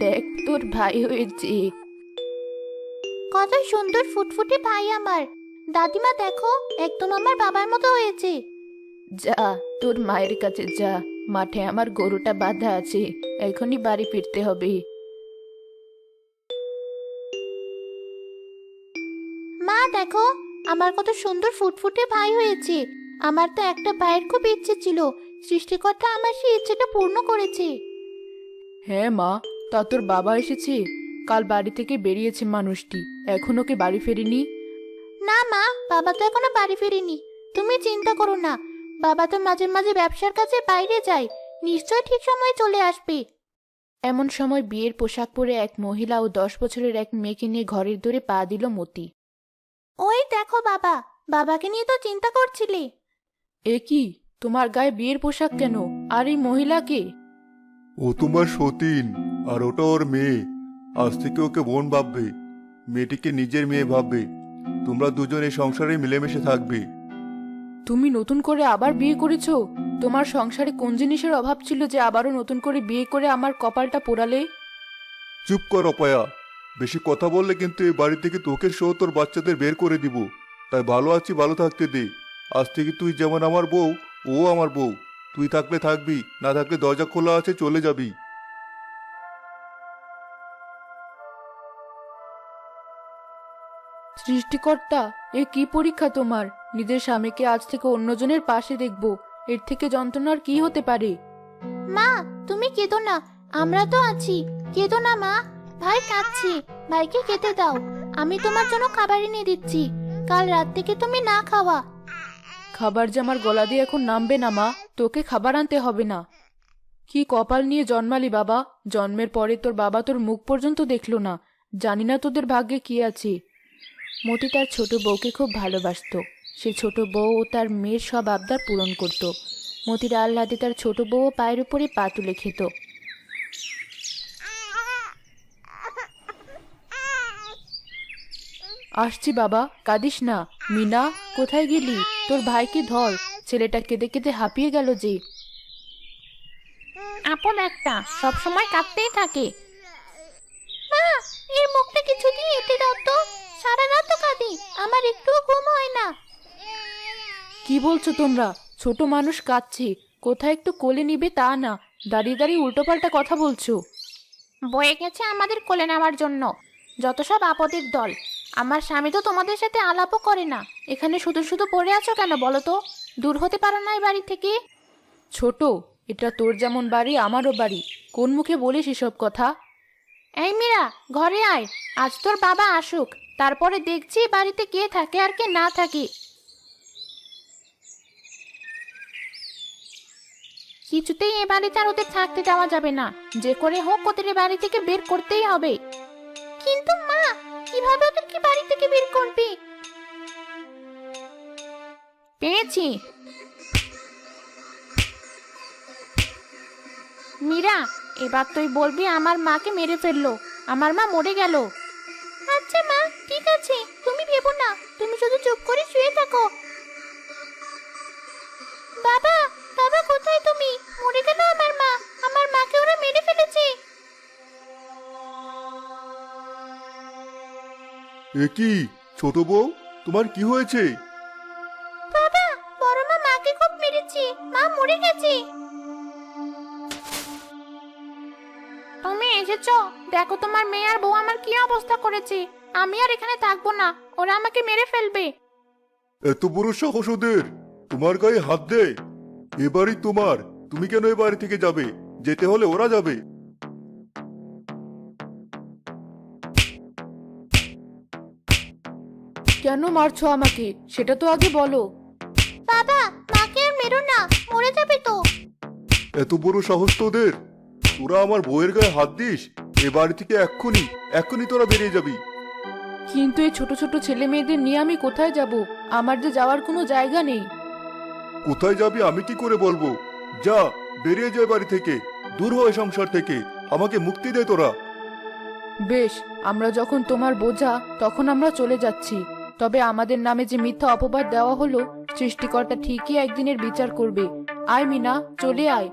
দেখ তোর ভাই হয়েছে। কত সুন্দর ফুটফুটে ভাই আমার। দাদিমা দেখো, একদম আমার বাবার মতো হয়েছে। যা, তোর মায়ের কাছে যা। মাঠে আমার গরুটা বাঁধা আছে, এখনই বাড়ি ফিরতে হবে। মা দেখো, আমার কত সুন্দর ফুটফুটে ভাই হয়েছে। আমার তো একটা ভাইয়ের খুব ইচ্ছে ছিল, সৃষ্টিকর্তা আমার সেই ইচ্ছেটা পূর্ণ করেছে। হ্যাঁ মা, তা তোর বাবা এসেছে? কাল বাড়ি থেকে বেরিয়েছে মানুষটি, এখনো কি বাড়ি ফেরেনি? না মা, বাবা তো এখনো বাড়ি ফেরেনি। তুমি চিন্তা করো না, বাবা তো মাঝে মাঝে ব্যবসার কাজে বাইরে যায়, নিশ্চয় ঠিক সময়ে চলে আসবে। এমন সময় বিয়ের পোশাক পরে এক মহিলা ও 10 বছরের এক মেয়েকে নিয়ে ঘরের দোরে পা দিল মতি। ওই দেখো বাবা, বাবাকে নিয়ে তো চিন্তা করছিলে। এ কি, তোমার গায়ে বিয়ের পোশাক কেন? আর এই মহিলাকে? ও তোমার সতীন, আর ওটা ওর মেয়ে। আজ থেকে ওকে বোন ভাববে, মেয়েটিকে নিজের মেয়ে ভাববে। তোমরা দুজন এই সংসারে মিলেমিশে থাকবে। তুমি নতুন করে আবার বিয়ে করেছো? তোমার সংসারে কোন জিনিসের অভাব ছিল যে আবারও নতুন করে বিয়ে করে আমার কপালটা পোড়ালে? চুপ কর অপয়া, বেশি কথা বললে কিন্তু এই বাড়ি থেকে তোকে সহ তোর বাচ্চাদের বের করে দিব। তাই ভালো আছি, ভালো থাকতে দে। আজ থেকে তুই যেমন আমার বউ, ও আমার বউ। তুই থাকলে থাকবি, না থাকলে দরজা খোলা আছে, চলে যাবি। সৃষ্টিকর্তা, এ কি পরীক্ষা তোমার? নিজের স্বামীকে আজ থেকে অন্যজনের পাশে দেখবো, এর থেকে যন্ত্রণার কি হতে পারে? মা, তুমি কেঁদো না, আমরা তো আছি। কেঁদো না মা, ভাই কাঁদছে, ভাইকে খেতে দাও। আমি তোমার জন্য খাবার এনে দিচ্ছি, কাল রাত থেকে তুমি না খাওয়া। খাবার যে আমার গলা দিয়ে এখন নামবে না মা, তোকে খাবার আনতে হবে না। কি কপাল নিয়ে জন্মালি বাবা, জন্মের পরে তোর বাবা তোর মুখ পর্যন্ত দেখলো না। জানি না তোদের ভাগ্যে কি আছে। মতি তার ছোট বউকে খুব ভালোবাসতো। সে ছোট বউ ও তার মেয়ের সব আবদার পূরণ করত। মতির আহ্লাদে তার ছোট বউ পায়ের উপরে পা তুলে খেত। আসছি বাবা, কাঁদিস না। মিনা, কোথায় গেলি? তোর ভাইকে ধর, ছেলেটা কেঁদে কেঁদে হাঁপিয়ে গেল যে। আপন একটা সব সময় কাঁদতেই থাকে। মা, এর মুখটা কিছু দিয়ে এঁটে দাও তো, সারা রাত তো কাঁদি, আমার একটুও ঘুম হয় না। কি বলছো তোমরা? ছোট মানুষ কাঁদছে, কোথায় একটু কোলে নিবে তা না, দাঁড়িয়ে দাঁড়িয়ে উল্টোপাল্টা কথা বলছো। বয়ে গেছে আমাদের কোলে নেওয়ার জন্য, যত সব আপদের দল। আমার স্বামী তো তোমাদের সাথে আলাপও করে না, এখানে শুধু শুধু পড়ে আছো কেন বলো তো? দূর হতে পারো না এই বাড়ি থেকে? ছোট, এটা তোর যেমন বাড়ি আমারও বাড়ি, কোন মুখে বলিস এসব কথা? এই মীরা, ঘরে আয়। আজ তোর বাবা আসুক, তারপরে দেখছি বাড়িতে কে থাকে আর কে না থাকে। কিছুতেই এ বাড়িতে আর ওদের থাকতে দেওয়া যাবে না, যে করে হোক ওদের এ বাড়ি থেকে বের করতেই হবে। কিন্তু মা, কিভাবে ওদেরকে বাড়ি থেকে বের করবে? পেয়েছি। মীরা, এবার তুই বলবি আমার মাকে মেরে ফেললো, আমার মা মরে গেল। আচ্ছা মা, ঠিক আছে, তুমি ভেবো না, তুমি শুধু চুপ করে শুয়ে থাকো। বাবা, বাবা কোথায় তুমি? মরে গেল আমার মা, আমার মাকে ওরা মেরে ফেলেছে। এ কি, ছোট বউ, তোমার কি হয়েছে? বাবা, বড় মা মাকে খুব মেরেছে, মা মরে গেছে। তুমি এসেছো, দেখো তোমার মেয়ে আর বউ আমার কি অবস্থা করেছে। আমি আর এখানে থাকবো না, ওরা আমাকে মেরে ফেলবে। এত বড় সাহস ওদের! তোমার গায়ে হাত দেয়! এবারই তোমার। তুমি কেন এ বাড়ি থেকে যাবে? যেতে হলে ওরা যাবে। কেন মারছো আমাকে, সেটা তো আগে বলো। বাবা, মাকে আর মেরো না, মরে যাবে তো। এত বড় সাহস তোদের! তোরা আমার বউয়ের গায়ে হাত দিস? এ বাড়ি থেকে এক্ষুনি, এক্ষুনি তোরা বেরিয়ে যাবি। কিন্তু এই ছোট ছোট ছেলে মেয়েদের নিয়ে আমি কোথায় যাব? আমার যে যাওয়ার কোনো জায়গা নেই। কোথায় যাবি আমি কি করে বলবো? যা, বেরিয়ে যায় বাড়ি থেকে, দূর হয় সংসার থেকে। আমাকে মুক্তি দে তোরা। বেশ, আমরা যখন তোমার বোঝা তখন আমরা চলে যাচ্ছি। তবে আমাদের নামে যে মিথ্যা অপবাদ দেওয়া হলো, সৃষ্টিকর্তা ঠিকই একদিনের বিচার করবে। আয় মিনা, চলে আয়।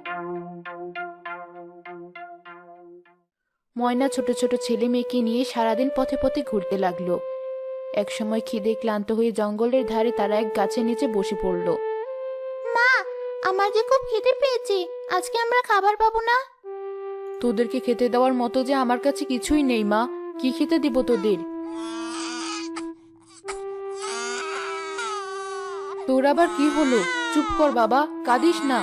ময়না ছোট ছোট ছেলে মেয়েকে নিয়ে সারাদিন পথে পথে ঘুরতে লাগলো। একসময় খিদে ক্লান্ত হয়ে জঙ্গলের ধারে তারা এক গাছের নিচে বসে পড়ল। মা, আমার যে খুব খিদে পেয়েছে, আজকে আমরা খাবার পাবো না। তোদেরকে খেতে দেওয়ার মতো যে আমার কাছে কিছুই নেই মা, কি খেতে দিব তোদের? তোর আবার কি হলো? চুপ কর বাবা, কাঁদিস না।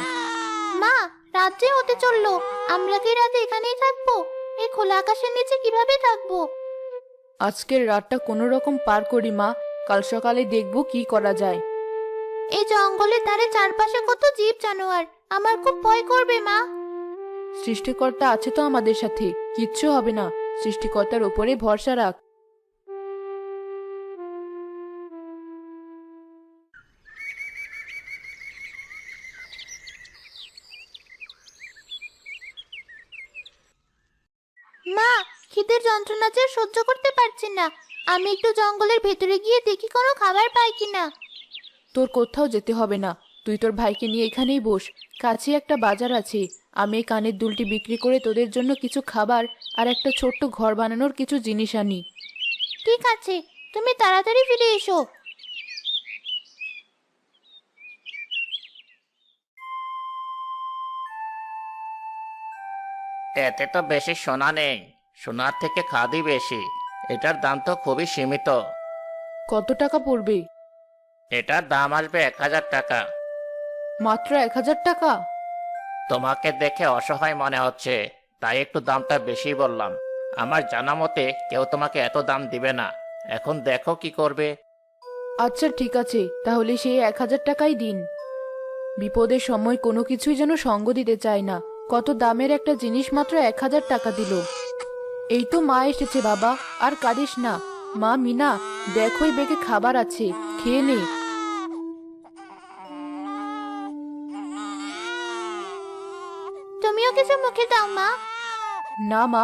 মা, রাত্রি হতে চললো, আমরা কি রাতে এখানেই থাকবো? এই খোলা আকাশের নিচে কিভাবে থাকবো? আজকের রাতটা কোনো রকম পার করি মা, কাল সকালে দেখবো কি করা যায়। এই জঙ্গলের ধারে চারপাশে কত জীব জানোয়ার, আমার খুব ভয় করবে মা। সৃষ্টিকর্তা আছে তো আমাদের সাথে, কিচ্ছু হবে না। সৃষ্টিকর্তার উপরে ভরসা রাখ। মা, খিদের যন্ত্রণা যে আর সহ্য করতে পারছি না, আমি একটু জঙ্গলের ভেতরে গিয়ে দেখি কোনো খাবার পাই কিনা। তোর কোথাও যেতে হবে না, তুই তোর ভাইকে নিয়ে এখানেই বস। কাছে একটা বাজার আছে, আমি এই কানের দুলটি বিক্রি করে তোদের জন্য কিছু খাবার আর একটা ছোট্ট ঘর বানানোর কিছু জিনিস আনি। ঠিক আছে, তুমি তাড়াতাড়ি ফিরে এসো। এতে তো বেশি সোনা নেই, সোনার থেকে খাদি বেশি। এটার দাম তো খুবই সীমিত। কত টাকা পড়বে? এটার দাম আসবে 1000 টাকা। মাত্র 1000 টাকা? তোমাকে দেখে অসহায় মনে হচ্ছে, তাই একটু দামটা বেশি বললাম। আমার জানা মতে কেউ তোমাকে এত দাম দিবে না। এখন দেখো কি করবে। আচ্ছা ঠিক আছে, তাহলে সেই 1000 টাকাই দিন। বিপদের সময় কোনো কিছুই যেন সঙ্গ দিতে চায় না, কত দামের একটা জিনিস মাত্র 1000 টাকা দিল। এই তো মা এসেছে বাবা, আর কাঁদিস না। মা মিনা, দেখো এই ব্যাগে খাবার আছে, খেয়ে নে। তুমিও কিছু মুখে দাও মা। না মা,